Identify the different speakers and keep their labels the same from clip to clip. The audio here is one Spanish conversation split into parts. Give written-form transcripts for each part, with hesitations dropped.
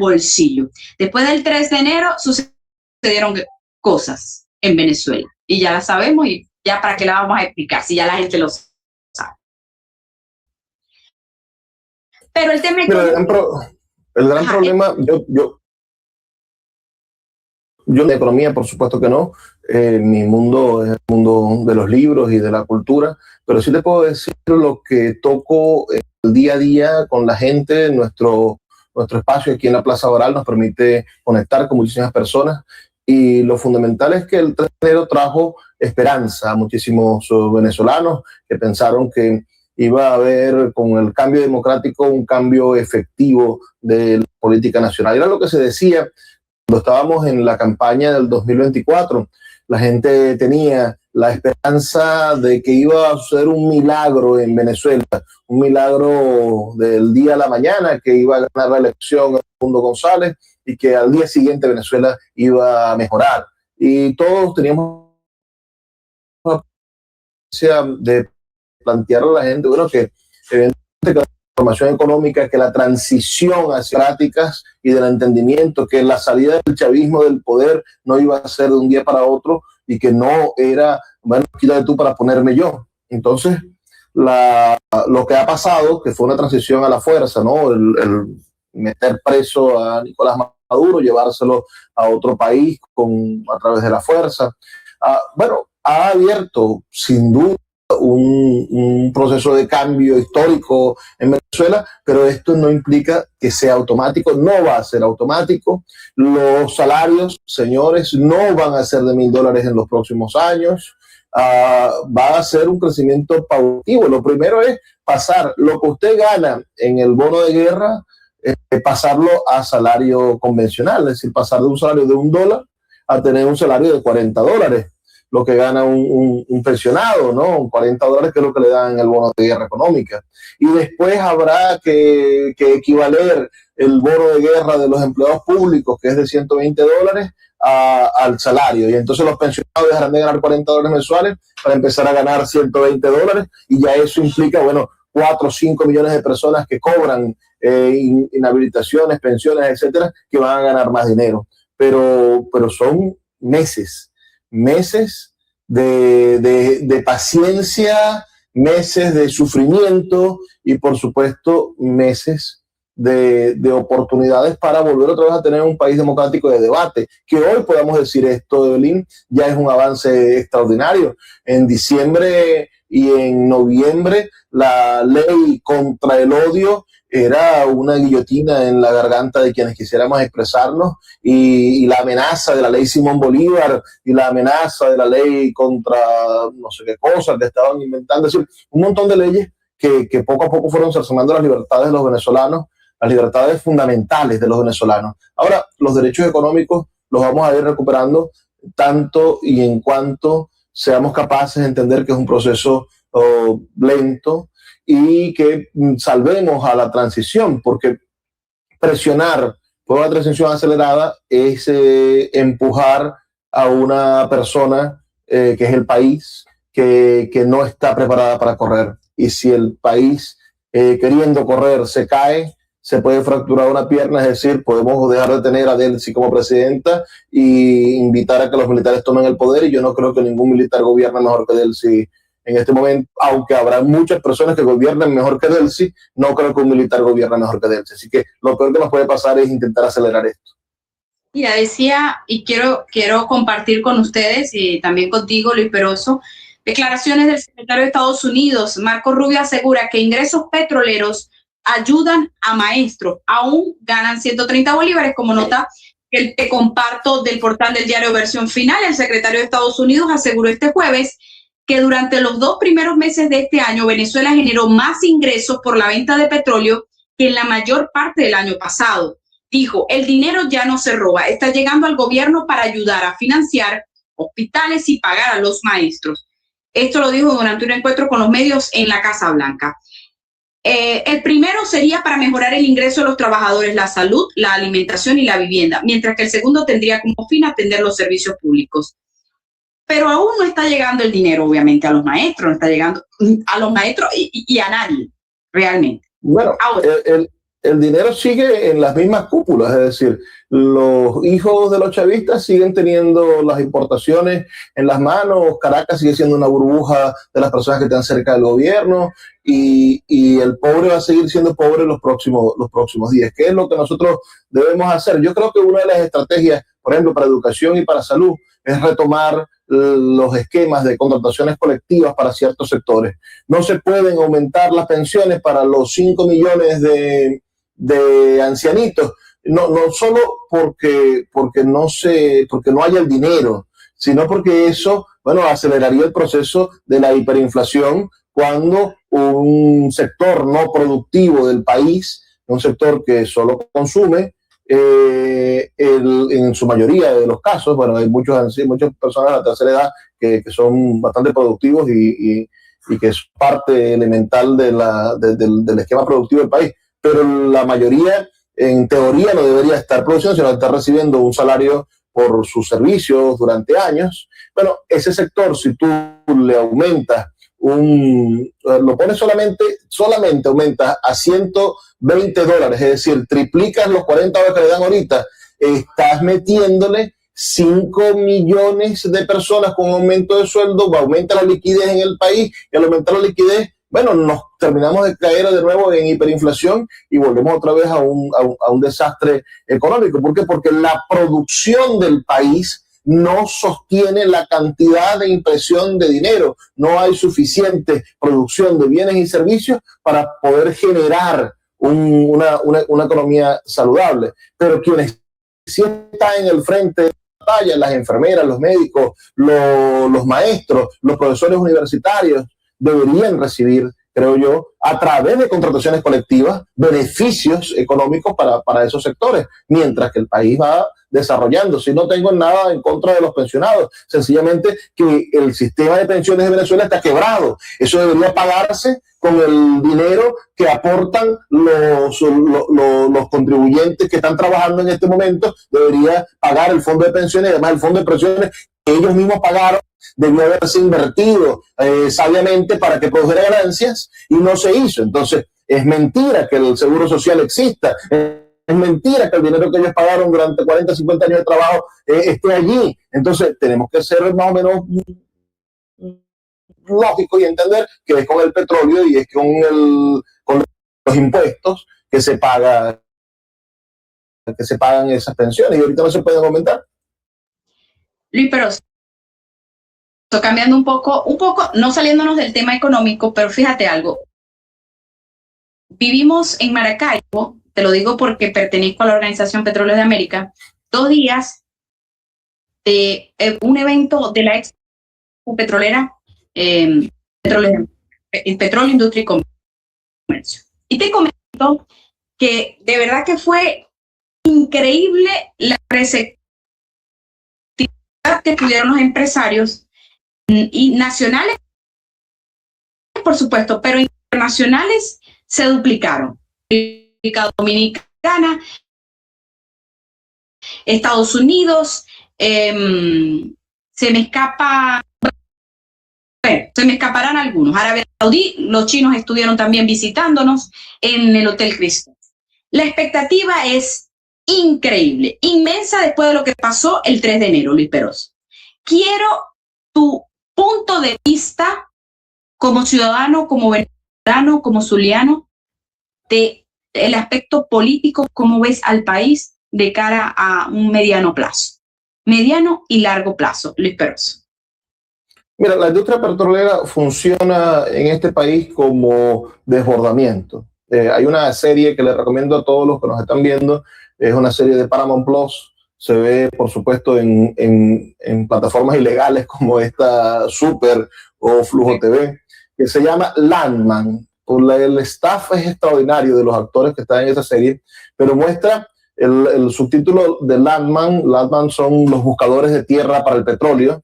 Speaker 1: bolsillo. Después del 3 de enero sucedieron cosas en Venezuela y ya la sabemos y ya para qué la vamos a explicar si ya la gente lo sabe. Pero el tema
Speaker 2: el gran problema, yo de economía, por supuesto que no. Mi mundo es el mundo de los libros y de la cultura, pero sí te puedo decir lo que toco el día a día con la gente. Nuestro espacio aquí en la Plaza Oral nos permite conectar con muchísimas personas y lo fundamental es que el 3 de enero trajo esperanza a muchísimos venezolanos que pensaron que iba a haber con el cambio democrático un cambio efectivo de la política nacional. Era lo que se decía cuando estábamos en la campaña del 2024. La gente tenía la esperanza de que iba a suceder un milagro en Venezuela, un milagro del día a la mañana, que iba a ganar la elección Edmundo González y que al día siguiente Venezuela iba a mejorar. Y todos teníamos la posibilidad de plantearle a la gente, bueno, que evidentemente la transformación económica, que la transición hacia prácticas y del entendimiento, que la salida del chavismo del poder no iba a ser de un día para otro y que no era, bueno, quítate tú para ponerme yo. Entonces, lo que ha pasado, que fue una transición a la fuerza, ¿no? El meter preso a Nicolás Maduro, llevárselo a otro país a través de la fuerza, bueno, ha abierto sin duda un proceso de cambio histórico en Venezuela, pero esto no implica que sea automático, no va a ser automático. Los salarios, señores, no van a ser de $1,000 en los próximos años. Va a ser un crecimiento paulatino. Lo primero es pasar lo que usted gana en el bono de guerra, pasarlo a salario convencional, es decir, pasar de un salario de $1 a tener un salario de $40, lo que gana un pensionado, ¿no? $40, que es lo que le dan en el bono de guerra económica. Y después habrá que equivaler el bono de guerra de los empleados públicos, que es de $120, al salario. Y entonces los pensionados dejarán de ganar $40 mensuales para empezar a ganar $120, y ya eso implica, bueno, 4 o 5 millones de personas que cobran inhabilitaciones, pensiones, etcétera, que van a ganar más dinero. Pero son meses de paciencia, meses de sufrimiento y, por supuesto, meses de oportunidades para volver otra vez a tener un país democrático de debate. Que hoy podamos decir esto, Evelyn, ya es un avance extraordinario. En diciembre y en noviembre, la ley contra el odio era una guillotina en la garganta de quienes quisiéramos expresarnos, y la amenaza de la ley Simón Bolívar y la amenaza de la ley contra no sé qué cosas que estaban inventando, es decir, un montón de leyes que poco a poco fueron cercenando las libertades de los venezolanos, las libertades fundamentales de los venezolanos. Ahora, los derechos económicos los vamos a ir recuperando tanto y en cuanto seamos capaces de entender que es un proceso lento y que salvemos a la transición, porque presionar por una transición acelerada es empujar a una persona que es el país, que no está preparada para correr. Y si el país queriendo correr se cae, se puede fracturar una pierna, es decir, podemos dejar de tener a Delcy como presidenta y invitar a que los militares tomen el poder, y yo no creo que ningún militar gobierne mejor que Delcy en este momento, aunque habrá muchas personas que gobiernen mejor que Delcy, no creo que un militar gobierne mejor que Delcy. Así que lo peor que nos puede pasar es intentar acelerar esto.
Speaker 1: Mira, decía, y quiero compartir con ustedes y también contigo, Luis Peroso, declaraciones del secretario de Estados Unidos, Marco Rubio, asegura que ingresos petroleros ayudan a maestros, aún ganan 130 bolívares, como nota que te comparto del portal del diario Versión Final. El secretario de Estados Unidos aseguró este jueves que durante los 2 primeros meses de este año, Venezuela generó más ingresos por la venta de petróleo que en la mayor parte del año pasado. Dijo, el dinero ya no se roba, está llegando al gobierno para ayudar a financiar hospitales y pagar a los maestros. Esto lo dijo durante un encuentro con los medios en la Casa Blanca. El primero sería para mejorar el ingreso de los trabajadores, la salud, la alimentación y la vivienda, mientras que el segundo tendría como fin atender los servicios públicos. Pero aún no está llegando el dinero, obviamente, a los maestros, no está llegando a los maestros y a nadie, realmente.
Speaker 2: Bueno, ahora, el dinero sigue en las mismas cúpulas, es decir, los hijos de los chavistas siguen teniendo las importaciones en las manos, Caracas sigue siendo una burbuja de las personas que están cerca del gobierno y el pobre va a seguir siendo pobre los próximos días. ¿Qué es lo que nosotros debemos hacer? Yo creo que una de las estrategias, por ejemplo, para educación y para salud, es retomar los esquemas de contrataciones colectivas para ciertos sectores. No se pueden aumentar las pensiones para los 5 millones de ancianitos, no solo porque no haya el dinero, sino porque eso, bueno, aceleraría el proceso de la hiperinflación cuando un sector no productivo del país, un sector que solo consume, en su mayoría de los casos, bueno, hay muchas personas de la tercera edad que son bastante productivos y que es parte elemental del esquema productivo del país, pero la mayoría en teoría no debería estar produciendo, sino estar recibiendo un salario por sus servicios durante años. Bueno, ese sector, si tú le aumentas lo pones solamente aumentas a $120, es decir, triplicas los $40 que le dan ahorita, estás metiéndole 5 millones de personas con aumento de sueldo, aumenta la liquidez en el país, y al aumentar la liquidez, bueno, nos terminamos de caer de nuevo en hiperinflación y volvemos otra vez a un desastre económico. ¿Por qué? Porque la producción del país no sostiene la cantidad de impresión de dinero. No hay suficiente producción de bienes y servicios para poder generar una economía saludable. Pero quienes sí están en el frente de batalla, las enfermeras, los médicos, los maestros, los profesores universitarios, deberían recibir, creo yo, a través de contrataciones colectivas, beneficios económicos para esos sectores, mientras que el país va desarrollando. Si no tengo nada en contra de los pensionados, sencillamente que el sistema de pensiones de Venezuela está quebrado. Eso debería pagarse con el dinero que aportan los contribuyentes que están trabajando en este momento. Debería pagar el fondo de pensiones, y además el fondo de pensiones que ellos mismos pagaron debió haberse invertido sabiamente para que produjera ganancias y no se hizo. Entonces, es mentira que el seguro social exista. Es mentira que el dinero que ellos pagaron durante 40, 50 años de trabajo esté allí. Entonces, tenemos que ser más o menos lógicos y entender que es con el petróleo y es con los impuestos que se pagan esas pensiones, y ahorita no se pueden aumentar.
Speaker 1: Luis, pero cambiando un poco, no saliéndonos del tema económico, pero fíjate algo. Vivimos en Maracaibo, te lo digo porque pertenezco a la Organización Petróleos de América, 2 días de un evento de la Expo Petrolera, Petróleo, Industria y Comercio. Y te comento que de verdad que fue increíble la receptividad que tuvieron los empresarios y nacionales, por supuesto, pero internacionales se duplicaron. República Dominicana, Estados Unidos, se me escaparán algunos. Arabia Saudí, los chinos estuvieron también visitándonos en el Hotel Cristo. La expectativa es increíble, inmensa después de lo que pasó el 3 de enero, Luis Peroso. Quiero tu punto de vista como ciudadano, como venezolano, como zuliano, de el aspecto político, cómo ves al país de cara a un mediano y largo plazo, Luis Peroso.
Speaker 2: Mira, la industria petrolera funciona en este país como desbordamiento. Hay una serie que les recomiendo a todos los que nos están viendo, es una serie de Paramount Plus, se ve por supuesto en plataformas ilegales como esta Super o Flujo TV, que se llama Landman. El staff es extraordinario de los actores que están en esa serie, pero muestra el subtítulo de Landman. Landman son los buscadores de tierra para el petróleo,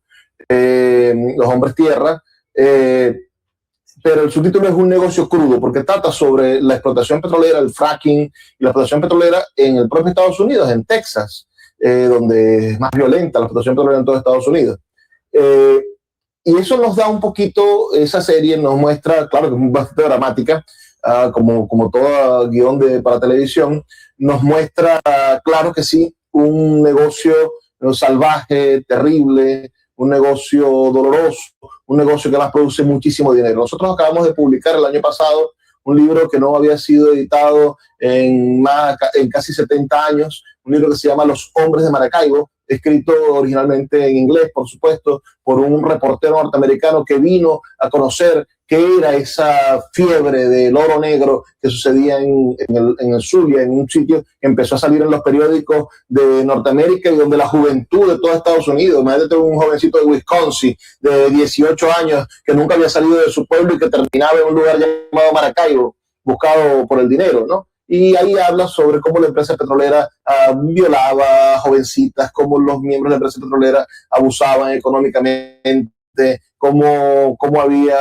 Speaker 2: los hombres tierra, pero el subtítulo es un negocio crudo porque trata sobre la explotación petrolera, el fracking y la explotación petrolera en el propio Estados Unidos, en Texas, donde es más violenta la explotación petrolera en todo Estados Unidos. Y eso nos da un poquito, esa serie nos muestra, claro que es bastante dramática, como todo guión para televisión, nos muestra, claro que sí, un negocio salvaje, terrible, un negocio doloroso, un negocio que más produce muchísimo dinero. Nosotros acabamos de publicar el año pasado un libro que no había sido editado en casi 70 años, un libro que se llama Los Hombres de Maracaibo, escrito originalmente en inglés, por supuesto, por un reportero norteamericano que vino a conocer qué era esa fiebre del oro negro que sucedía en el Zulia, en un sitio que empezó a salir en los periódicos de Norteamérica y donde la juventud de todo Estados Unidos, imagínate un jovencito de Wisconsin de 18 años que nunca había salido de su pueblo y que terminaba en un lugar llamado Maracaibo, buscado por el dinero, ¿no? Y ahí habla sobre cómo la empresa petrolera violaba a jovencitas, cómo los miembros de la empresa petrolera abusaban económicamente, cómo había,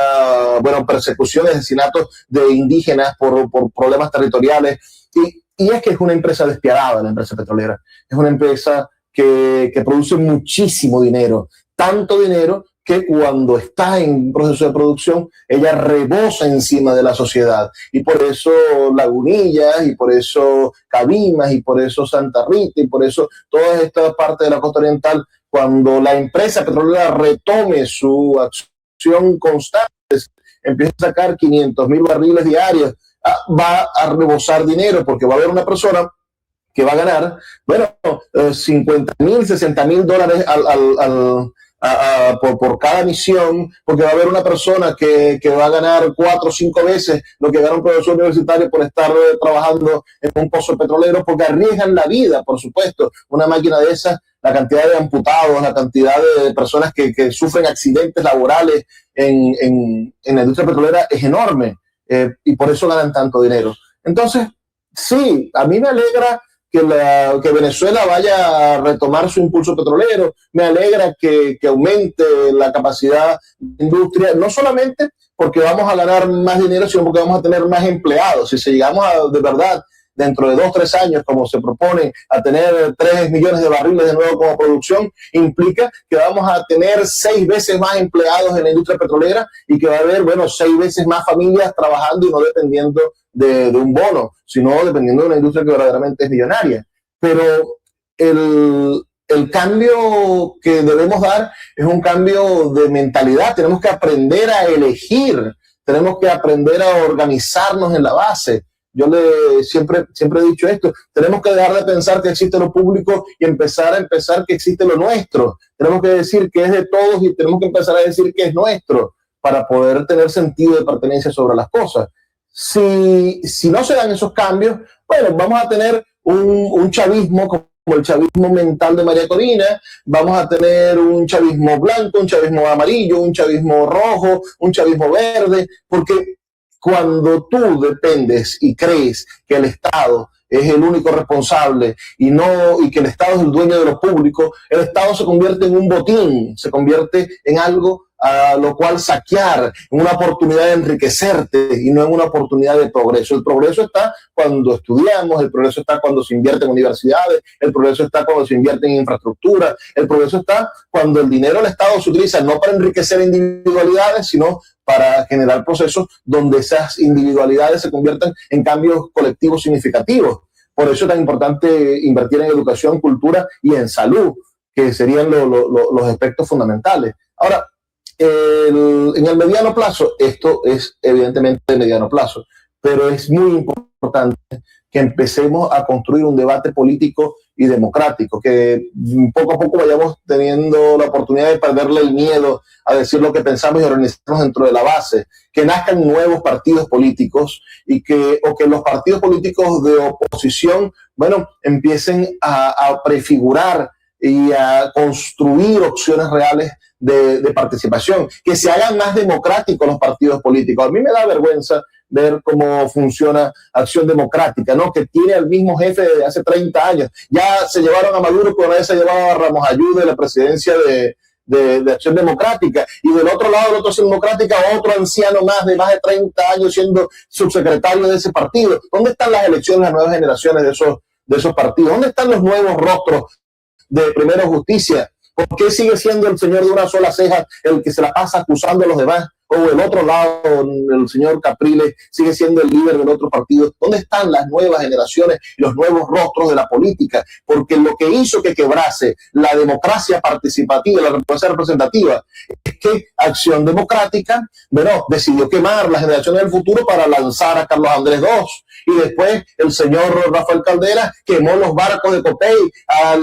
Speaker 2: persecuciones, asesinatos de indígenas por problemas territoriales. Y es que es una empresa despiadada, la empresa petrolera. Es una empresa que produce muchísimo dinero, tanto dinero que cuando está en proceso de producción, ella rebosa encima de la sociedad. Y por eso Lagunillas, y por eso Cabimas, y por eso Santa Rita, y por eso toda esta parte de la costa oriental, cuando la empresa petrolera retome su acción constante, empieza a sacar 500,000 barriles diarios, va a rebosar dinero, porque va a haber una persona que va a ganar, 50,000, 60,000 dólares por cada misión, porque va a haber una persona que va a ganar 4 o 5 veces lo que gana un profesor universitario por estar trabajando en un pozo petrolero, porque arriesgan la vida, por supuesto. Una máquina de esas, la cantidad de amputados, la cantidad de personas que sufren accidentes laborales en la industria petrolera es enorme, y por eso ganan tanto dinero. Entonces, sí, a mí me alegra que Venezuela vaya a retomar su impulso petrolero, me alegra que aumente la capacidad de industria, no solamente porque vamos a ganar más dinero, sino porque vamos a tener más empleados. Si llegamos de verdad, dentro de 2 o 3 años, como se propone, a tener 3 millones de barriles de nuevo como producción, implica que vamos a tener 6 veces más empleados en la industria petrolera y que va a haber, 6 veces más familias trabajando y no dependiendo de un bono, sino dependiendo de una industria que verdaderamente es millonaria. Pero el cambio que debemos dar es un cambio de mentalidad. Tenemos que aprender a elegir, tenemos que aprender a organizarnos en la base. Yo siempre he dicho esto, tenemos que dejar de pensar que existe lo público y empezar a pensar que existe lo nuestro. Tenemos que decir que es de todos y tenemos que empezar a decir que es nuestro para poder tener sentido de pertenencia sobre las cosas. Si no se dan esos cambios, vamos a tener un chavismo como el chavismo mental de María Corina, vamos a tener un chavismo blanco, un chavismo amarillo, un chavismo rojo, un chavismo verde, porque cuando tú dependes y crees que el Estado es el único responsable y que el Estado es el dueño de lo público, el Estado se convierte en un botín, se convierte en algo a lo cual saquear, en una oportunidad de enriquecerte y no en una oportunidad de progreso. El progreso está cuando estudiamos, el progreso está cuando se invierte en universidades, el progreso está cuando se invierte en infraestructura, el progreso está cuando el dinero del Estado se utiliza no para enriquecer individualidades, sino para generar procesos donde esas individualidades se conviertan en cambios colectivos significativos. Por eso es tan importante invertir en educación, cultura y en salud, que serían los aspectos fundamentales. Ahora, en el mediano plazo, esto es evidentemente de mediano plazo, pero es muy importante que empecemos a construir un debate político y democrático, que poco a poco vayamos teniendo la oportunidad de perderle el miedo a decir lo que pensamos y organizarnos dentro de la base, que nazcan nuevos partidos políticos o que los partidos políticos de oposición, empiecen a prefigurar y a construir opciones reales de participación, que se hagan más democráticos los partidos políticos. A mí me da vergüenza ver cómo funciona Acción Democrática, ¿no? Que tiene al mismo jefe de hace 30 años. Ya se llevaron a Maduro, pero una vez se llevaba a Ramos Ayú de la presidencia de Acción Democrática, y del otro lado de la Acción Democrática otro anciano de más de 30 años siendo subsecretario de ese partido. ¿Dónde están las elecciones, las nuevas generaciones de esos partidos? ¿Dónde están los nuevos rostros de Primero Justicia? ¿Por qué sigue siendo el señor de una sola ceja el que se la pasa acusando a los demás o el otro lado, el señor Capriles, sigue siendo el líder del otro partido. ¿Dónde están las nuevas generaciones y los nuevos rostros de la política? Porque lo que hizo que quebrase la democracia participativa, la democracia representativa, es que Acción Democrática, bueno, decidió quemar las generaciones del futuro para lanzar a Carlos Andrés II. Y después el señor Rafael Caldera quemó los barcos de Copey,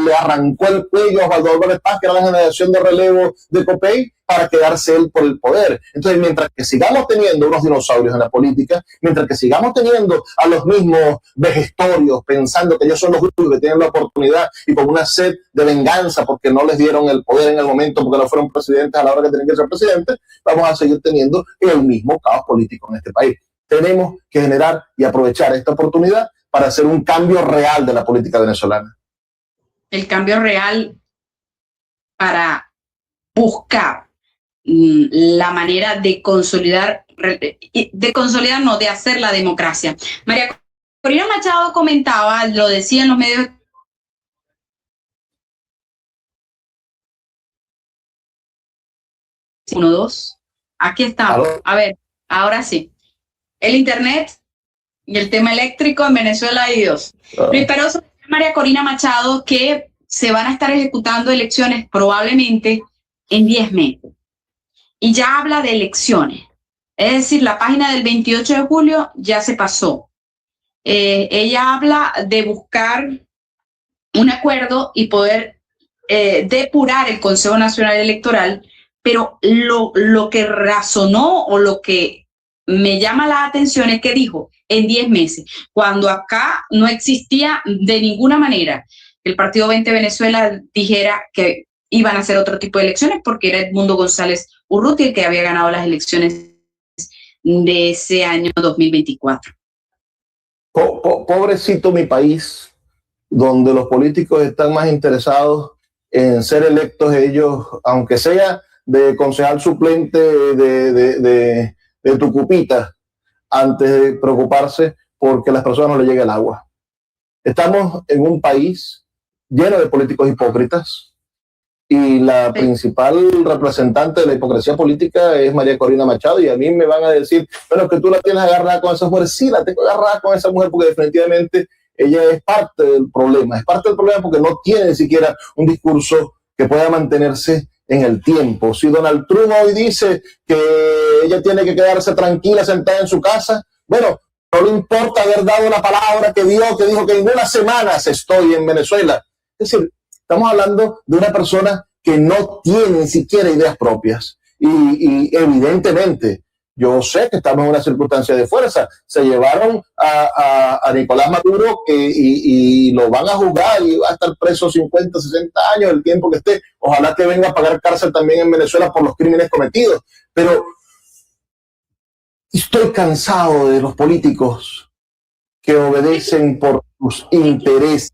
Speaker 2: le arrancó el cuello a Osvaldo Álvarez Paz, que era la generación de relevo de Copey, para quedarse él por el poder. Entonces, mientras que sigamos teniendo unos dinosaurios en la política, mientras que sigamos teniendo a los mismos vejestorios pensando que ellos son los únicos que tienen la oportunidad y con una sed de venganza porque no les dieron el poder en el momento, porque no fueron presidentes a la hora que tenían que ser presidentes, vamos a seguir teniendo el mismo caos político en este país. Tenemos que generar y aprovechar esta oportunidad para hacer un cambio real de la política venezolana.
Speaker 1: El cambio real para buscar la manera de consolidar, de hacer la democracia. María Corina Machado comentaba, lo decía en los medios. 1, 2. Aquí estamos. A ver, ahora sí. El internet y el tema eléctrico en Venezuela hay dos. Luis Peroso, María Corina Machado, que se van a estar ejecutando elecciones probablemente en 10 meses. Y ya habla de elecciones. Es decir, la página del 28 de julio ya se pasó. Ella habla de buscar un acuerdo y poder depurar el Consejo Nacional Electoral, pero lo que razonó o lo que me llama la atención es que dijo en 10 meses, cuando acá no existía de ninguna manera que el Partido 20 Venezuela dijera que iban a hacer otro tipo de elecciones, porque era Edmundo González Urrutia el que había ganado las elecciones de ese año 2024.
Speaker 2: Pobrecito mi país, donde los políticos están más interesados en ser electos ellos, aunque sea de concejal suplente de Tucupita, antes de preocuparse porque a las personas no les llegue el agua. Estamos en un país lleno de políticos hipócritas, y la principal representante de la hipocresía política es María Corina Machado, y a mí me van a decir, bueno, que tú la tienes agarrada con esa mujer. Sí, la tengo agarrada con esa mujer porque definitivamente ella es parte del problema. Es parte del problema porque no tiene ni siquiera un discurso que pueda mantenerse en el tiempo. Si Donald Trump hoy dice que ella tiene que quedarse tranquila sentada en su casa, bueno, no le importa haber dado la palabra que dio, que dijo que en unas semanas estoy en Venezuela. Es decir, estamos hablando de una persona que no tiene ni siquiera ideas propias. Y evidentemente, yo sé que estamos en una circunstancia de fuerza. Se llevaron a Nicolás Maduro y lo van a juzgar y va a estar preso 50, 60 años, el tiempo que esté. Ojalá que venga a pagar cárcel también en Venezuela por los crímenes cometidos. Pero estoy cansado de los políticos que obedecen por sus intereses.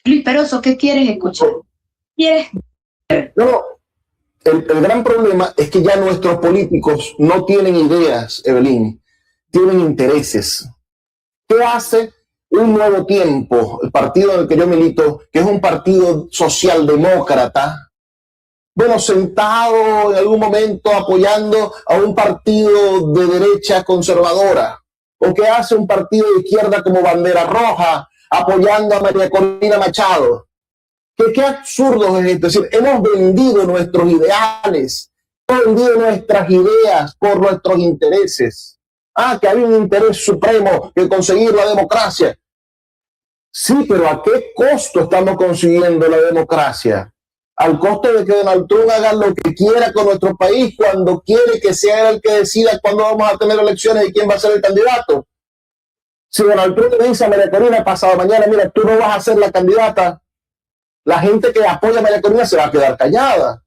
Speaker 1: Luis Peroso, ¿qué quieres escuchar? ¿Quieres?
Speaker 2: No, el gran problema es que ya nuestros políticos no tienen ideas, Evelyn, tienen intereses. ¿Qué hace un Nuevo Tiempo, el partido en el que yo milito, que es un partido socialdemócrata? Bueno, sentado en algún momento apoyando a un partido de derecha conservadora. ¿O qué hace un partido de izquierda como Bandera Roja, apoyando a María Corina Machado? ¿Qué absurdo es esto? Es decir, hemos vendido nuestros ideales, hemos vendido nuestras ideas por nuestros intereses. Que hay un interés supremo que conseguir la democracia. Sí, pero ¿a qué costo estamos consiguiendo la democracia? Al costo de que Donald Trump haga lo que quiera con nuestro país cuando quiere que sea el que decida cuándo vamos a tener elecciones y quién va a ser el candidato. Si Donald Trump le dice a María Corina pasado mañana, mira, tú no vas a ser la candidata, la gente que apoya a María Corina se va a quedar callada,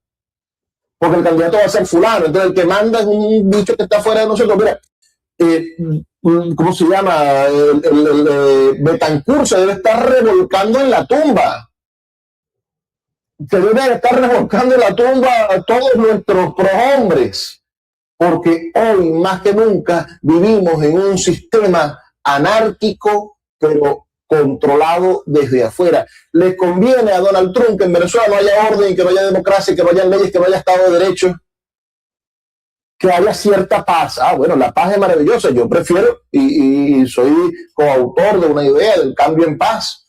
Speaker 2: porque el candidato va a ser fulano. Entonces el que manda es un bicho que está fuera de nosotros. Mira, ¿cómo se llama? Betancourt se debe estar revolcando en la tumba. Se debe estar revolcando en la tumba a todos nuestros prohombres, porque hoy más que nunca vivimos en un sistema anárquico, pero controlado desde afuera. ¿Les conviene a Donald Trump que en Venezuela no haya orden, que no haya democracia, que no haya leyes, que no haya Estado de Derecho? que haya cierta paz. Bueno, la paz es maravillosa. Yo prefiero, y soy coautor de una idea del cambio en paz.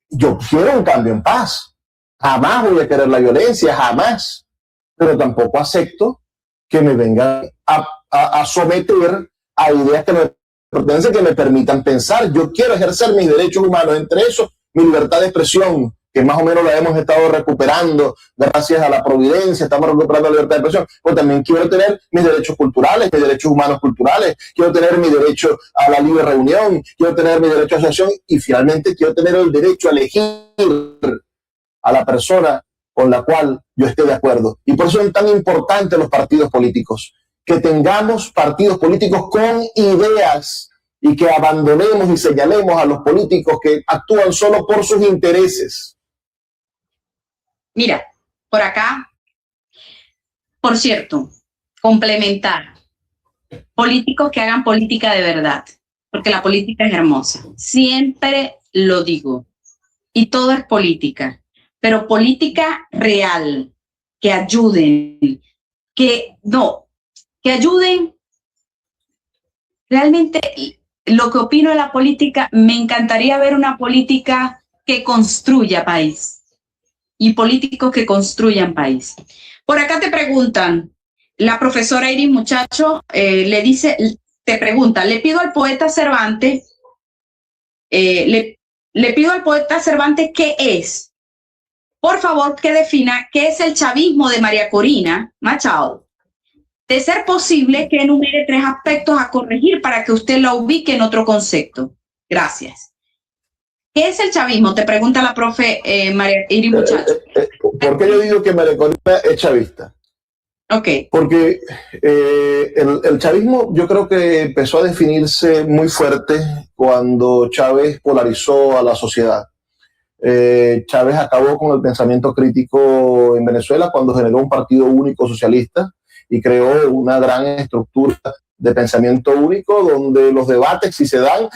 Speaker 2: Yo quiero un cambio en paz. Jamás voy a querer la violencia, jamás. Pero tampoco acepto que me vengan a someter a ideas que me pertenecen, que me permitan pensar. Yo quiero ejercer mis derechos humanos, entre esos mi libertad de expresión, que más o menos la hemos estado recuperando gracias a la providencia, estamos recuperando la libertad de expresión, pero también quiero tener mis derechos culturales, mis derechos humanos culturales, quiero tener mi derecho a la libre reunión, quiero tener mi derecho a asociación y finalmente quiero tener el derecho a elegir a la persona con la cual yo esté de acuerdo. Y por eso son tan importantes los partidos políticos, que tengamos partidos políticos con ideas y que abandonemos y señalemos a los políticos que actúan solo por sus intereses.
Speaker 1: Mira, por acá, por cierto, complementar, políticos que hagan política de verdad, porque la política es hermosa. Siempre lo digo, y todo es política, pero política real, que ayuden, que ayuden. Realmente lo que opino de la política, me encantaría ver una política que construya país y políticos que construyan país. Por acá te preguntan, la profesora Iris Muchacho te pregunta, le pido al poeta Cervantes, le pido al poeta Cervantes qué es. Por favor, que defina qué es el chavismo de María Corina Machado. De ser posible, que enumere 3 aspectos a corregir para que usted lo ubique en otro concepto. Gracias. ¿Qué es el chavismo? Te pregunta la profe María Iris Muchacho.
Speaker 2: ¿Por qué yo digo que María Corina es chavista?
Speaker 1: Okay.
Speaker 2: Porque el chavismo yo creo que empezó a definirse muy fuerte cuando Chávez polarizó a la sociedad. Chávez acabó con el pensamiento crítico en Venezuela cuando generó un partido único socialista y creó una gran estructura de pensamiento único donde los debates, si se dan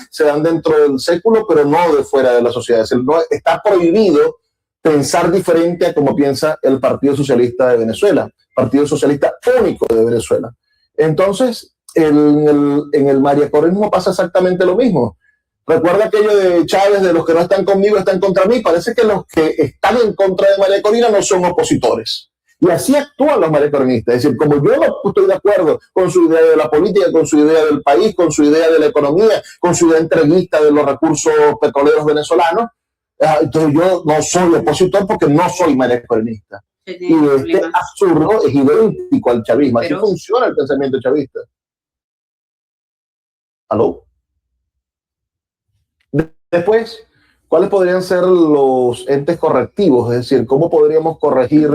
Speaker 2: dentro del século, pero no de fuera de la sociedad. Está prohibido pensar diferente a como piensa el Partido Socialista de Venezuela, Partido Socialista único de Venezuela. Entonces, en el mariacorismo pasa exactamente lo mismo. Recuerda aquello de Chávez, de los que no están conmigo están contra mí. Parece que los que están en contra de María Corina no son opositores. Y así actúan los mariacorinistas. Es decir, como yo no estoy de acuerdo con su idea de la política, con su idea del país, con su idea de la economía, con su idea entreguista de los recursos petroleros venezolanos, entonces yo no soy opositor porque no soy mariacorinista. Y este absurdo es idéntico al chavismo. Así funciona el pensamiento chavista. ¿Aló? Después, ¿cuáles podrían ser los entes correctivos? Es decir, ¿cómo podríamos corregir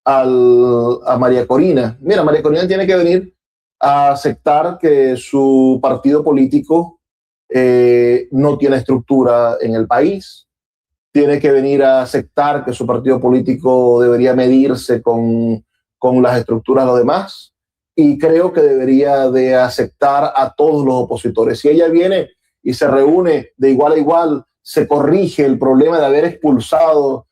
Speaker 2: a María Corina? Mira, María Corina tiene que venir a aceptar que su partido político no tiene estructura en el país. Tiene que venir a aceptar que su partido político debería medirse con las estructuras de los demás. Y creo que debería de aceptar a todos los opositores. Si ella viene y se reúne de igual a igual, se corrige el problema de haber expulsado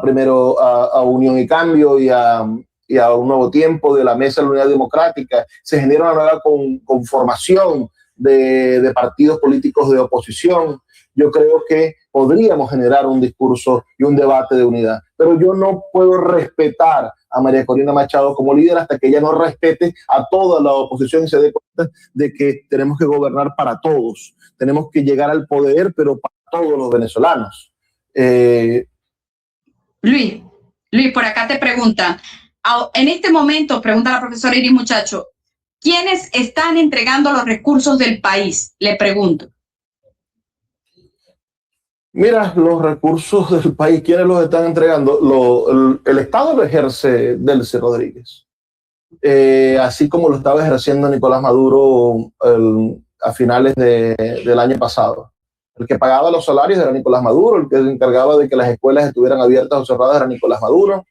Speaker 2: primero a Unión y Cambio y a Un Nuevo Tiempo de la Mesa de la Unidad Democrática, se genera una nueva conformación de partidos políticos de oposición. Yo creo que podríamos generar un discurso y un debate de unidad, pero yo no puedo respetar a María Corina Machado como líder hasta que ella no respete a toda la oposición y se dé cuenta de que tenemos que gobernar para todos, tenemos que llegar al poder, pero para todos los venezolanos.
Speaker 1: Luis, por acá te preguntan, en este momento, pregunta la profesora Iris Muchacho, ¿quiénes están entregando los recursos del país? Le pregunto.
Speaker 2: Mira, los recursos del país, ¿quiénes los están entregando? El Estado lo ejerce Delcy Rodríguez, así como lo estaba ejerciendo Nicolás Maduro a finales del año pasado. El que pagaba los salarios era Nicolás Maduro, el que se encargaba de que las escuelas estuvieran abiertas o cerradas era Nicolás Maduro.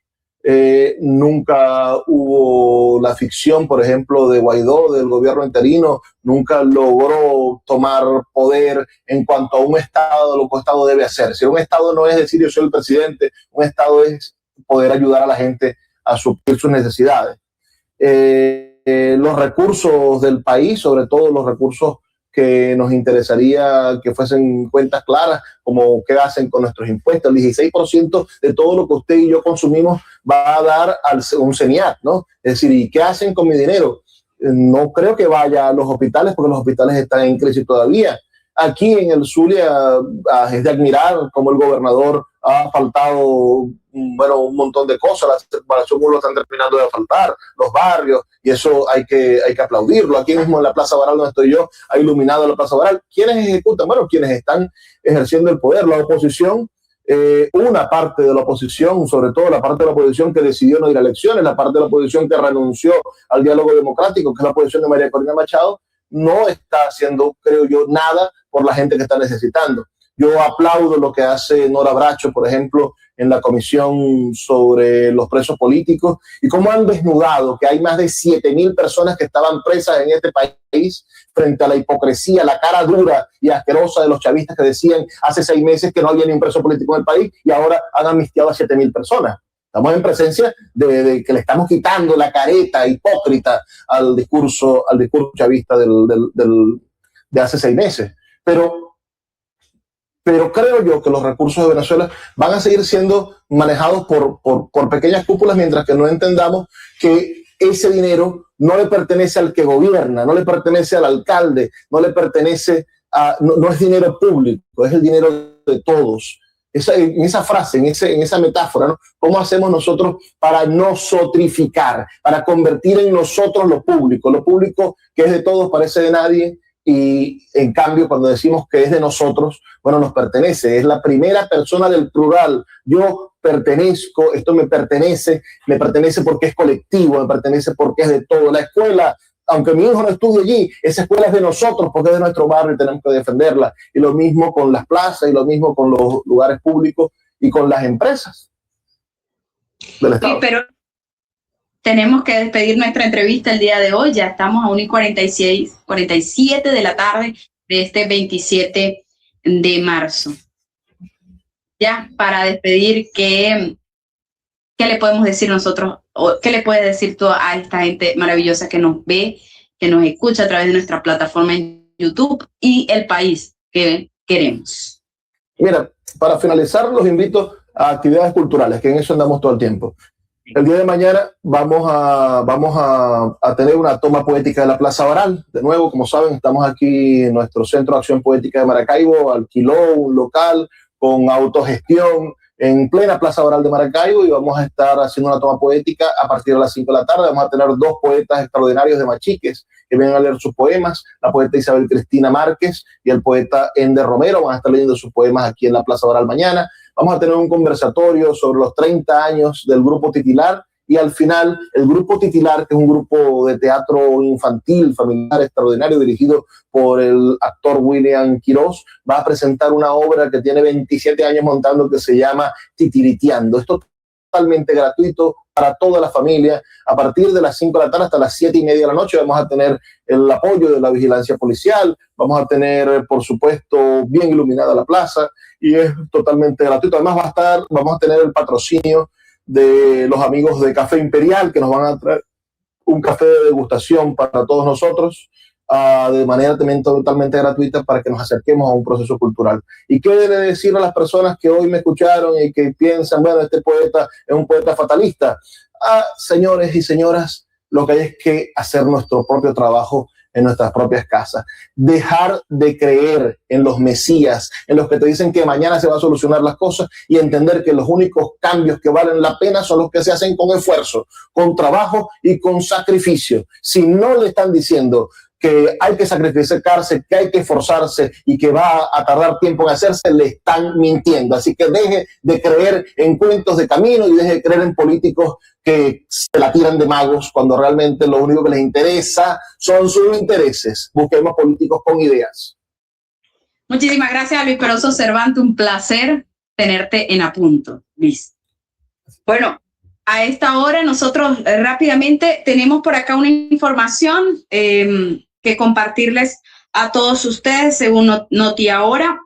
Speaker 2: Nunca hubo la ficción, por ejemplo, de Guaidó, del gobierno interino, nunca logró tomar poder en cuanto a un Estado, lo que un Estado debe hacer. Si un Estado no es decir yo soy el presidente, un Estado es poder ayudar a la gente a suplir sus necesidades. los recursos del país, sobre todo los recursos que nos interesaría que fuesen cuentas claras, como qué hacen con nuestros impuestos. El 16% de todo lo que usted y yo consumimos va a dar un CENIAT, ¿no? Es decir, ¿y qué hacen con mi dinero? No creo que vaya a los hospitales, porque los hospitales están en crisis todavía. Aquí en el Zulia es de admirar cómo el gobernador ha faltado, bueno, un montón de cosas. La circulación lo están terminando de faltar, los barrios, y eso hay que aplaudirlo. Aquí mismo en la Plaza Baral, donde estoy yo, ha iluminado la Plaza Baral. ¿Quiénes ejecutan? Bueno, quienes están ejerciendo el poder, la oposición. Una parte de la oposición, sobre todo la parte de la oposición que decidió no ir a elecciones, la parte de la oposición que renunció al diálogo democrático, que es la oposición de María Corina Machado, no está haciendo, creo yo, nada por la gente que está necesitando. Yo aplaudo lo que hace Nora Bracho, por ejemplo, en la comisión sobre los presos políticos, y cómo han desnudado que hay más de 7.000 personas que estaban presas en este país frente a la hipocresía, la cara dura y asquerosa de los chavistas que decían hace 6 meses que no había ni un preso político en el país, y ahora han amnistiado a 7.000 personas. Estamos en presencia de que le estamos quitando la careta hipócrita al discurso chavista de hace 6 meses. Pero creo yo que los recursos de Venezuela van a seguir siendo manejados por pequeñas cúpulas, mientras que no entendamos que ese dinero no le pertenece al que gobierna, no le pertenece al alcalde, no le pertenece no es dinero público, es el dinero de todos. En esa frase, en esa metáfora, ¿no? ¿Cómo hacemos nosotros para nosotrificar, para convertir en nosotros lo público que es de todos parece de nadie, y en cambio cuando decimos que es de nosotros, bueno, nos pertenece, es la primera persona del plural. Yo pertenezco, esto me pertenece porque es colectivo, me pertenece porque es de todo. La escuela, aunque mi hijo no estudie allí, esa escuela es de nosotros porque es de nuestro barrio y tenemos que defenderla. Y lo mismo con las plazas, y lo mismo con los lugares públicos y con las empresas del Estado.
Speaker 1: Sí, pero tenemos que despedir nuestra entrevista el día de hoy. Ya estamos a 1:47 de la tarde de este 27 de marzo. Ya, para despedir, ¿qué le podemos decir nosotros? ¿O qué le puedes decir tú a esta gente maravillosa que nos ve, que nos escucha a través de nuestra plataforma en YouTube y el país que queremos?
Speaker 2: Mira, para finalizar, los invito a actividades culturales, que en eso andamos todo el tiempo. El día de mañana vamos a tener una toma poética de la Plaza Baral. De nuevo, como saben, estamos aquí en nuestro Centro de Acción Poética de Maracaibo, alquiló un local con autogestión en plena Plaza Baral de Maracaibo, y vamos a estar haciendo una toma poética a partir de las 5 de la tarde. Vamos a tener 2 poetas extraordinarios de Machiques que vienen a leer sus poemas, la poeta Isabel Cristina Márquez y el poeta Ender Romero. Van a estar leyendo sus poemas aquí en la Plaza Baral mañana. Vamos a tener un conversatorio sobre los 30 años del Grupo Titilar, y al final el Grupo Titilar, que es un grupo de teatro infantil, familiar, extraordinario, dirigido por el actor William Quiroz, va a presentar una obra que tiene 27 años montando, que se llama Titiriteando. Esto es totalmente gratuito para toda la familia. A partir de las 5 de la tarde hasta las 7:30 de la noche vamos a tener el apoyo de la vigilancia policial, vamos a tener, por supuesto, bien iluminada la plaza, y es totalmente gratuito. Además vamos a tener el patrocinio de los amigos de Café Imperial, que nos van a traer un café de degustación para todos nosotros, de manera también totalmente gratuita, para que nos acerquemos a un proceso cultural. ¿Y qué debe decir a las personas que hoy me escucharon y que piensan, bueno, este poeta es un poeta fatalista? Señores y señoras, lo que hay es que hacer nuestro propio trabajo en nuestras propias casas. Dejar de creer en los mesías, en los que te dicen que mañana se va a solucionar las cosas, y entender que los únicos cambios que valen la pena son los que se hacen con esfuerzo, con trabajo y con sacrificio. Si no le están diciendo que hay que sacrificarse, que hay que esforzarse y que va a tardar tiempo en hacerse, le están mintiendo. Así que deje de creer en cuentos de camino y deje de creer en políticos que se la tiran de magos, cuando realmente lo único que les interesa son sus intereses. Busquemos políticos con ideas.
Speaker 1: Muchísimas gracias, Luis Peroso Cervantes. Un placer tenerte en A Punto, Luis. Bueno, a esta hora nosotros rápidamente tenemos por acá una información que compartirles a todos ustedes según Noti Ahora.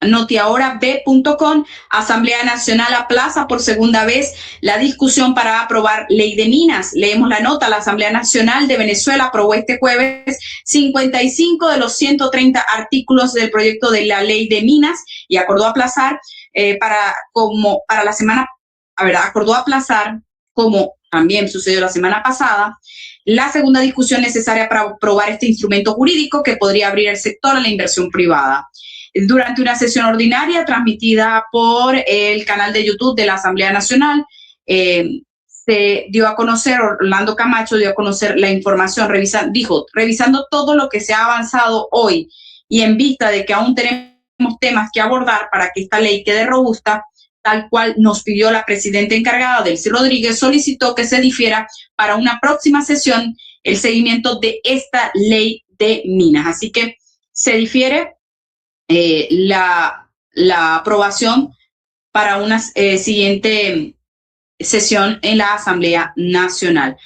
Speaker 1: notiahorab.com. Asamblea Nacional aplaza por segunda vez la discusión para aprobar ley de minas. Leemos la nota. La Asamblea Nacional de Venezuela aprobó este jueves 55 de los 130 artículos del proyecto de la ley de minas y acordó aplazar acordó aplazar, como también sucedió la semana pasada, la segunda discusión necesaria para aprobar este instrumento jurídico que podría abrir el sector a la inversión privada. Durante una sesión ordinaria transmitida por el canal de YouTube de la Asamblea Nacional, se dio a conocer, Orlando Camacho dio a conocer la información, revisando todo lo que se ha avanzado hoy y en vista de que aún tenemos temas que abordar para que esta ley quede robusta, tal cual nos pidió la presidenta encargada, Delcy Rodríguez, solicitó que se difiera para una próxima sesión el seguimiento de esta ley de minas. Así que se difiere la aprobación para una siguiente sesión en la Asamblea Nacional.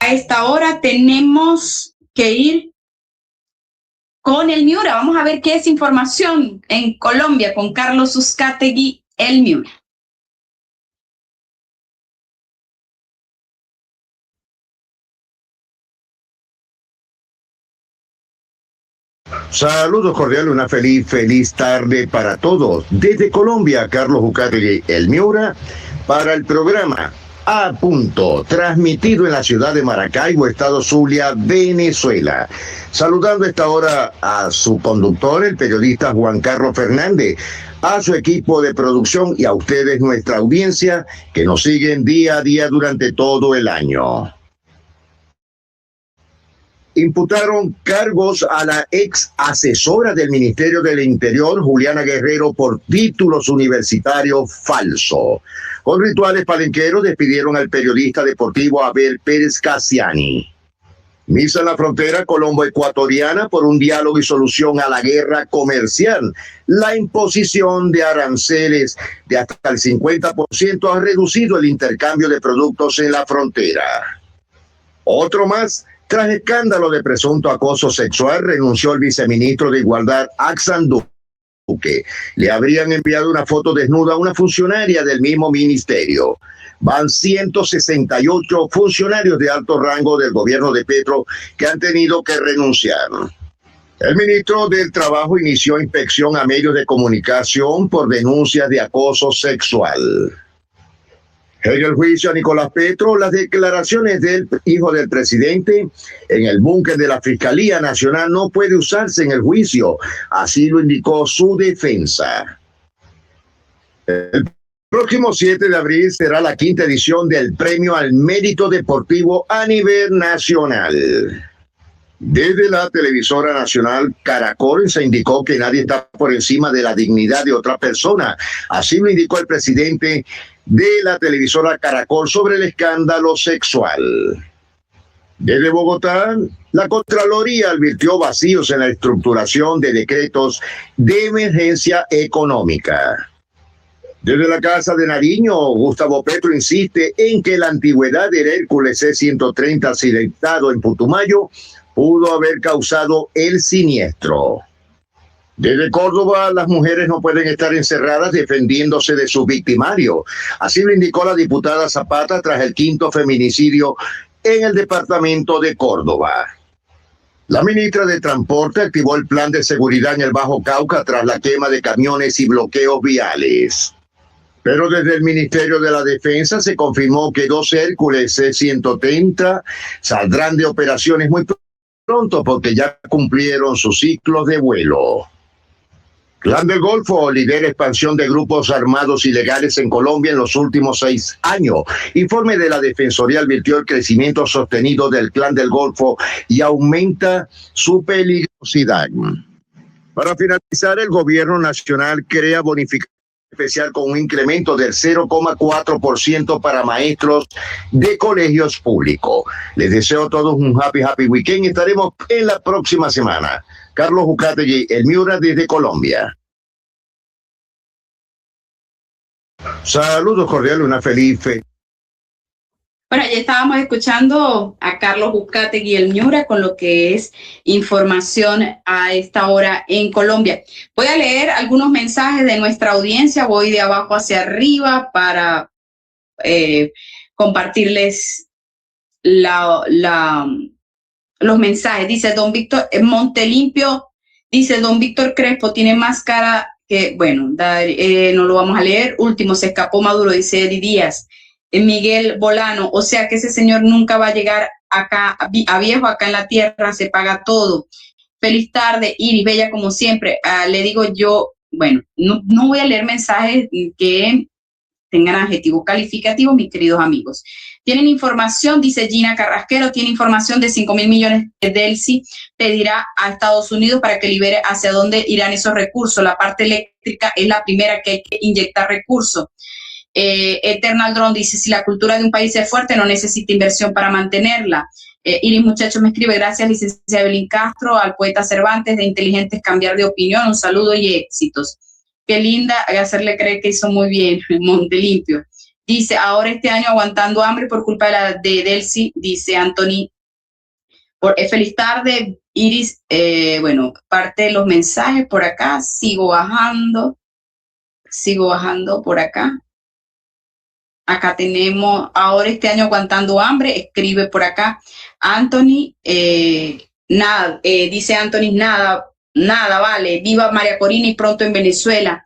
Speaker 1: A esta hora tenemos que ir con el Miura. Vamos a ver qué es información en Colombia con Carlos Uzcategui, el Miura.
Speaker 3: Saludos cordiales, una feliz tarde para todos. Desde Colombia, Carlos Uzcategui, el Miura, para el programa A Punto, transmitido en la ciudad de Maracaibo, estado Zulia, Venezuela. Saludando a esta hora a su conductor, el periodista Juan Carlos Fernández, a su equipo de producción y a ustedes, nuestra audiencia, que nos siguen día a día durante todo el año. Imputaron cargos a la ex asesora del Ministerio del Interior, Juliana Guerrero, por títulos universitarios falsos. Con rituales palenqueros despidieron al periodista deportivo Abel Pérez Casiani. Misa en la frontera colombo-ecuatoriana por un diálogo y solución a la guerra comercial. La imposición de aranceles de hasta el 50% ha reducido el intercambio de productos en la frontera. Otro más. Tras escándalo de presunto acoso sexual, renunció el viceministro de Igualdad, Axan Duque. Le habrían enviado una foto desnuda a una funcionaria del mismo ministerio. Van 168 funcionarios de alto rango del gobierno de Petro que han tenido que renunciar. El ministro del Trabajo inició inspección a medios de comunicación por denuncias de acoso sexual. En el juicio a Nicolás Petro, las declaraciones del hijo del presidente en el búnker de la Fiscalía Nacional no puede usarse en el juicio, así lo indicó su defensa. El próximo 7 de abril será la 5ª edición del Premio al Mérito Deportivo a nivel nacional. Desde la televisora nacional Caracol se indicó que nadie está por encima de la dignidad de otra persona. Así lo indicó el presidente de la televisora Caracol sobre el escándalo sexual. Desde Bogotá, la Contraloría advirtió vacíos en la estructuración de decretos de emergencia económica. Desde la Casa de Nariño, Gustavo Petro insiste en que la antigüedad del Hércules C-130 accidentado en Putumayo pudo haber causado el siniestro. Desde Córdoba, las mujeres no pueden estar encerradas defendiéndose de su victimario. Así lo indicó la diputada Zapata tras el 5º feminicidio en el departamento de Córdoba. La ministra de Transporte activó el plan de seguridad en el Bajo Cauca tras la quema de camiones y bloqueos viales. Pero desde el Ministerio de la Defensa se confirmó que 2 Hércules C-130 saldrán de operaciones muy pronto porque ya cumplieron sus ciclos de vuelo. Clan del Golfo lidera expansión de grupos armados ilegales en Colombia en los últimos 6 años. Informe de la Defensoría advirtió el crecimiento sostenido del Clan del Golfo y aumenta su peligrosidad. Para finalizar, el gobierno nacional crea bonificación especial con un incremento del 0,4% para maestros de colegios públicos. Les deseo a todos un happy weekend. Estaremos en la próxima semana. Carlos Uzcategui, el Miura, desde Colombia. Saludos cordiales, una feliz
Speaker 1: Bueno, ya estábamos escuchando a Carlos Uzcategui el Ñura con lo que es información a esta hora en Colombia. Voy a leer algunos mensajes de nuestra audiencia, voy de abajo hacia arriba para compartirles los mensajes. Dice don Víctor Montelimpio, dice don Víctor Crespo, tiene más cara que, bueno, no lo vamos a leer. Último, se escapó Maduro, dice Eddie Díaz. Miguel Bolano, o sea que ese señor nunca va a llegar acá a viejo, acá en la tierra se paga todo. Feliz tarde, Iris, bella como siempre. Le digo yo, bueno, no voy a leer mensajes que tengan adjetivos calificativos, mis queridos amigos. Tienen información, dice Gina Carrasquero, tiene información de 5.000 millones de Delcy, pedirá a Estados Unidos para que libere hacia dónde irán esos recursos. La parte eléctrica es la primera que hay que inyectar recursos. Eternal Drone dice, si la cultura de un país es fuerte, no necesita inversión para mantenerla. Iris Muchacho me escribe, gracias licenciada Evelyn Castro, al poeta Cervantes, de inteligentes cambiar de opinión, un saludo y éxitos. Qué linda, hacerle creer que hizo muy bien, Montelimpio. Dice, ahora este año aguantando hambre por culpa de Delcy, dice Anthony. Feliz tarde, Iris. Bueno, parte de los mensajes por acá, sigo bajando por acá. Acá tenemos, ahora este año aguantando hambre, escribe por acá Anthony, dice Anthony, nada, vale, viva María Corina y pronto en Venezuela.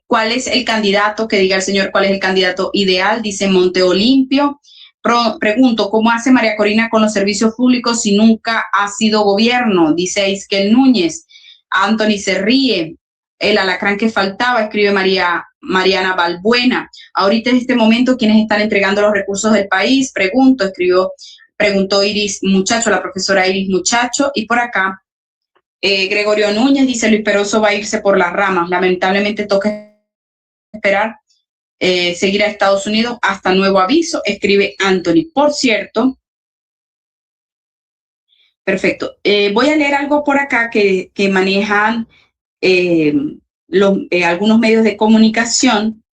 Speaker 1: ¿Cuál es el candidato? Que diga el señor cuál es el candidato ideal, dice Monte Olimpio. Pregunto, ¿cómo hace María Corina con los servicios públicos si nunca ha sido gobierno? Dice Isquel Núñez. Anthony se ríe. El alacrán que faltaba, escribe Mariana Balbuena. Ahorita en este momento, ¿quiénes están entregando los recursos del país? Preguntó Iris Muchacho, la profesora Iris Muchacho. Y por acá, Gregorio Núñez dice, Luis Peroso va a irse por las ramas. Lamentablemente toca esperar, seguir a Estados Unidos hasta nuevo aviso, escribe Anthony. Por cierto, perfecto. Voy a leer algo por acá que manejan algunos medios de comunicación.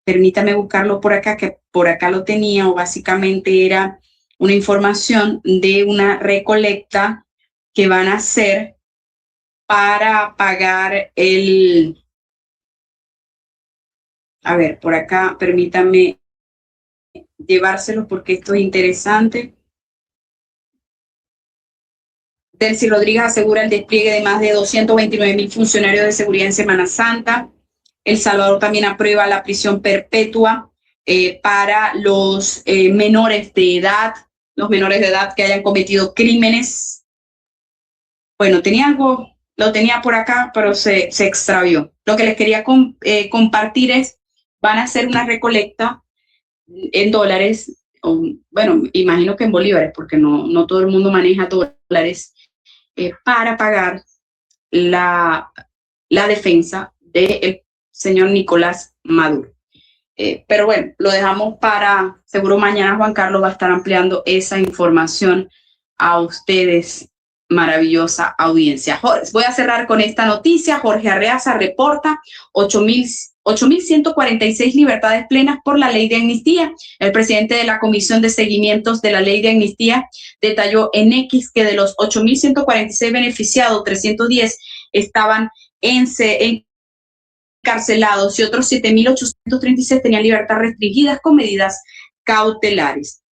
Speaker 1: Permítame buscarlo por acá, que por acá lo tenía, o básicamente era una información de una recolecta que van a hacer para pagar a ver, por acá, permítame llevárselo porque esto es interesante. Delcy Rodríguez asegura el despliegue de más de 229.000 funcionarios de seguridad en Semana Santa. El Salvador también aprueba la prisión perpetua para los menores de edad que hayan cometido crímenes. Bueno, lo tenía por acá, pero se extravió. Lo que les quería compartir es, van a hacer una recolecta en dólares, bueno, imagino que en bolívares, porque no todo el mundo maneja dólares, para pagar la defensa del señor Nicolás Maduro. Pero bueno, lo dejamos para, seguro mañana Juan Carlos va a estar ampliando esa información a ustedes, maravillosa audiencia. Voy a cerrar con esta noticia. Jorge Arreaza reporta 8.146 libertades plenas por la ley de amnistía. El presidente de la Comisión de Seguimientos de la Ley de Amnistía detalló en X que de los 8.146 beneficiados, 310 estaban encarcelados y otros 7.836 tenían libertad restringidas con medidas cautelares.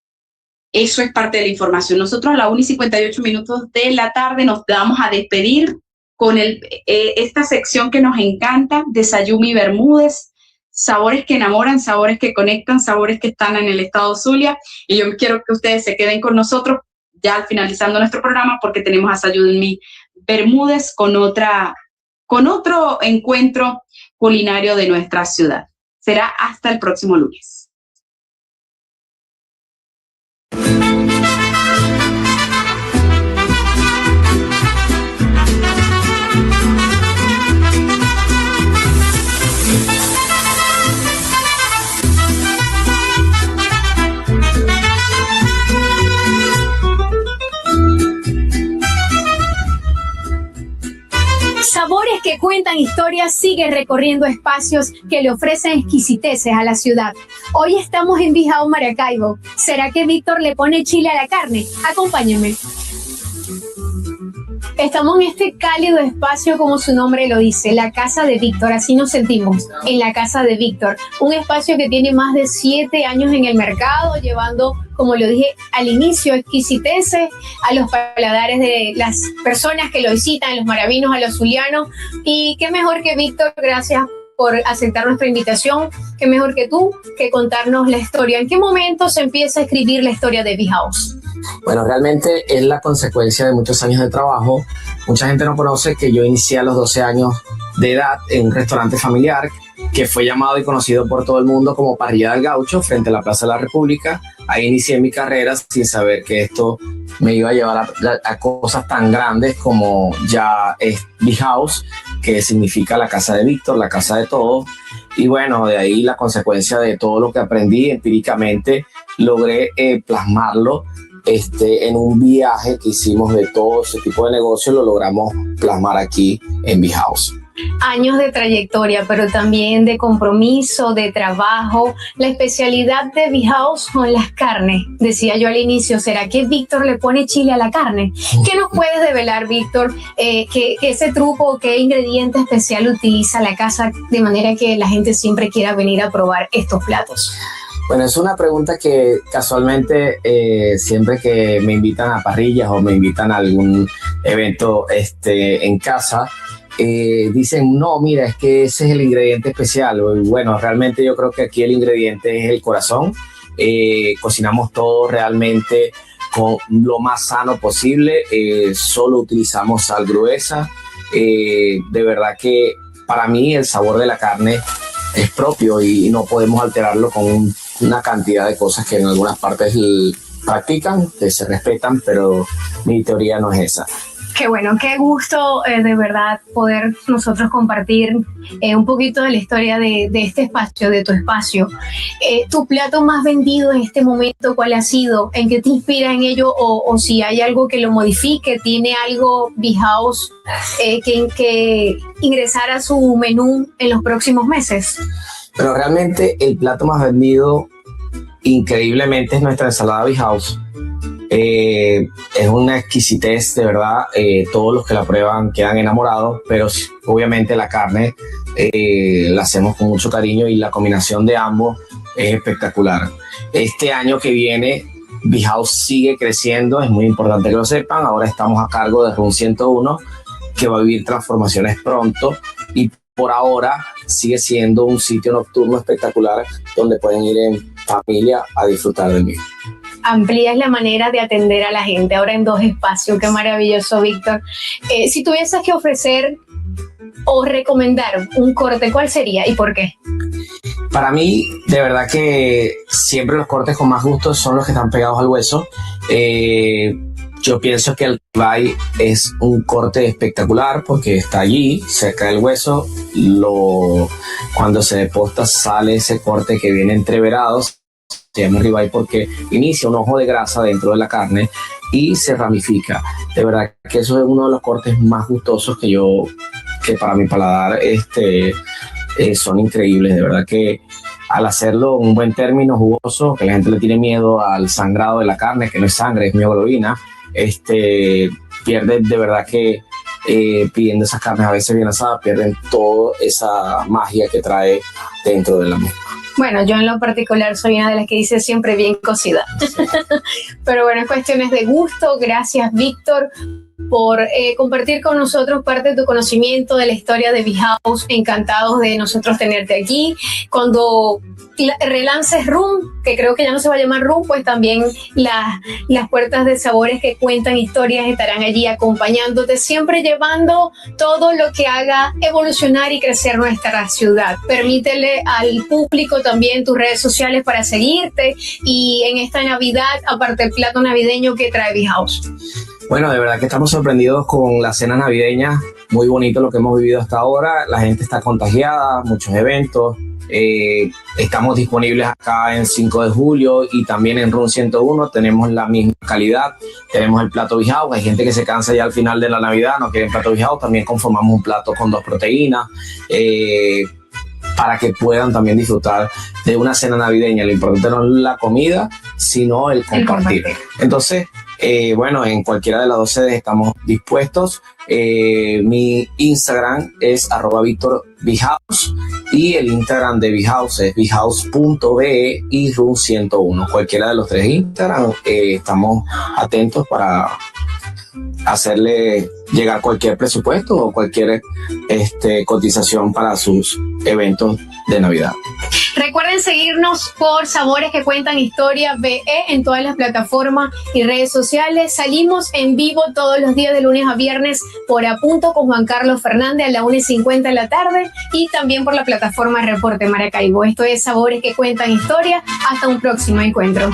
Speaker 1: Eso es parte de la información. Nosotros a la 1:58 de la tarde nos vamos a despedir con esta sección que nos encanta, de Sayumi Bermúdez, sabores que enamoran, sabores que conectan, sabores que están en el estado Zulia. Y yo quiero que ustedes se queden con nosotros ya al finalizando nuestro programa, porque tenemos a Sayumi Bermúdez con otro encuentro culinario de nuestra ciudad. Será hasta el próximo lunes.
Speaker 4: Sabores que que cuentan historias sigue recorriendo espacios que le ofrecen exquisiteces a la ciudad. Hoy estamos en Big House, Maracaibo. ¿Será que Víctor le pone chile a la carne? Acompáñenme. Estamos en este cálido espacio, como su nombre lo dice, la casa de Víctor. Así nos sentimos, en la casa de Víctor. Un espacio que tiene más de 7 años en el mercado, llevando, como lo dije al inicio, exquisiteces a los paladares de las personas que lo visitan, a los maravinos, a los zulianos. Y qué mejor que Víctor, gracias por aceptar nuestra invitación. Qué mejor que tú, que contarnos la historia. ¿En qué momento se empieza a escribir la historia de Big House?
Speaker 5: Bueno, realmente es la consecuencia de muchos años de trabajo. Mucha gente no conoce que yo inicié a los 12 años de edad en un restaurante familiar que fue llamado y conocido por todo el mundo como Parrilla del Gaucho, frente a la Plaza de la República. Ahí inicié mi carrera sin saber que esto me iba a llevar a cosas tan grandes como ya es Big House, que significa la casa de Víctor, la casa de todos. Y bueno, de ahí la consecuencia de todo lo que aprendí empíricamente, logré plasmarlo en un viaje que hicimos de todo ese tipo de negocios, lo logramos plasmar aquí en Big House.
Speaker 4: Años de trayectoria, pero también de compromiso, de trabajo. La especialidad de Big House son las carnes. Decía yo al inicio, ¿será que Víctor le pone chile a la carne? ¿Qué nos puedes develar, Víctor? ¿Qué ese truco, qué ingrediente especial utiliza la casa de manera que la gente siempre quiera venir a probar estos platos?
Speaker 5: Bueno, es una pregunta que casualmente siempre que me invitan a parrillas o me invitan a algún evento en casa, dicen, no, mira, es que ese es el ingrediente especial. Bueno, realmente yo creo que aquí el ingrediente es el corazón. Cocinamos todo realmente con lo más sano posible. Solo utilizamos sal gruesa. De verdad que para mí el sabor de la carne es propio y no podemos alterarlo con una cantidad de cosas que en algunas partes practican, que se respetan, pero mi teoría no es esa.
Speaker 4: Qué bueno, qué gusto de verdad poder nosotros compartir un poquito de la historia de este espacio, de tu espacio. ¿Tu plato más vendido en este momento cuál ha sido? ¿En qué te inspira en ello? O si hay algo que lo modifique, ¿tiene algo Big House que ingresar a su menú en los próximos meses?
Speaker 5: Pero realmente el plato más vendido increíblemente es nuestra ensalada Big House. Es una exquisitez, de verdad. Todos los que la prueban quedan enamorados, pero obviamente la carne la hacemos con mucho cariño y la combinación de ambos es espectacular. Este año que viene Big House sigue creciendo, es muy importante que lo sepan. Ahora estamos a cargo de Room 101, que va a vivir transformaciones pronto, y por ahora sigue siendo un sitio nocturno espectacular donde pueden ir en familia a disfrutar del mismo.
Speaker 4: Amplías la manera de atender a la gente ahora en 2 espacios. Qué maravilloso, Víctor. Si tuvieses que ofrecer o recomendar un corte, ¿cuál sería y por qué?
Speaker 5: Para mí, de verdad que siempre los cortes con más gusto son los que están pegados al hueso. Yo pienso que el ribeye es un corte espectacular porque está allí, cerca del hueso. Cuando se deposta sale ese corte que viene entreverado. Se llama ribeye porque inicia un ojo de grasa dentro de la carne y se ramifica. De verdad que eso es uno de los cortes más gustosos que para mi paladar son increíbles. De verdad que al hacerlo un buen término, jugoso, que la gente le tiene miedo al sangrado de la carne, que no es sangre, es mioglobina, pierden de verdad que pidiendo esas carnes a veces bien asadas, pierden toda esa magia que trae dentro de la misma.
Speaker 4: Bueno, yo en lo particular soy una de las que dice siempre bien cocida. Sí. Pero bueno, es cuestiones de gusto. Gracias, Víctor, por compartir con nosotros parte de tu conocimiento de la historia de Big House. Encantados de nosotros tenerte aquí. Cuando relances Room, que creo que ya no se va a llamar Room, pues también las puertas de sabores que cuentan historias estarán allí acompañándote, siempre llevando todo lo que haga evolucionar y crecer nuestra ciudad. Permítele al público también tus redes sociales para seguirte y en esta Navidad, aparte del plato navideño que trae Big House.
Speaker 5: Bueno, de verdad que estamos sorprendidos con la cena navideña. Muy bonito lo que hemos vivido hasta ahora. La gente está contagiada, muchos eventos. Estamos disponibles acá en 5 de julio y también en Room 101. Tenemos la misma calidad, tenemos el plato Big House. Hay gente que se cansa ya al final de la Navidad, no quieren plato Big House. También conformamos un plato con 2 proteínas para que puedan también disfrutar de una cena navideña. Lo importante no es la comida, sino el compartir. Entonces, bueno, en cualquiera de las 2 sedes estamos dispuestos. Mi Instagram es @VictorBigHouse y el Instagram de Big House es bighouse.be y Room 101. Cualquiera de los 3 Instagram, estamos atentos para hacerle llegar cualquier presupuesto o cualquier cotización para sus eventos de Navidad.
Speaker 4: Recuerden seguirnos por Sabores que Cuentan Historia BE en todas las plataformas y redes sociales. Salimos en vivo todos los días de lunes a viernes por A Punto con Juan Carlos Fernández a la 1:50 de la tarde y también por la plataforma Reporte Maracaibo. Esto es Sabores que Cuentan Historia. Hasta un próximo encuentro.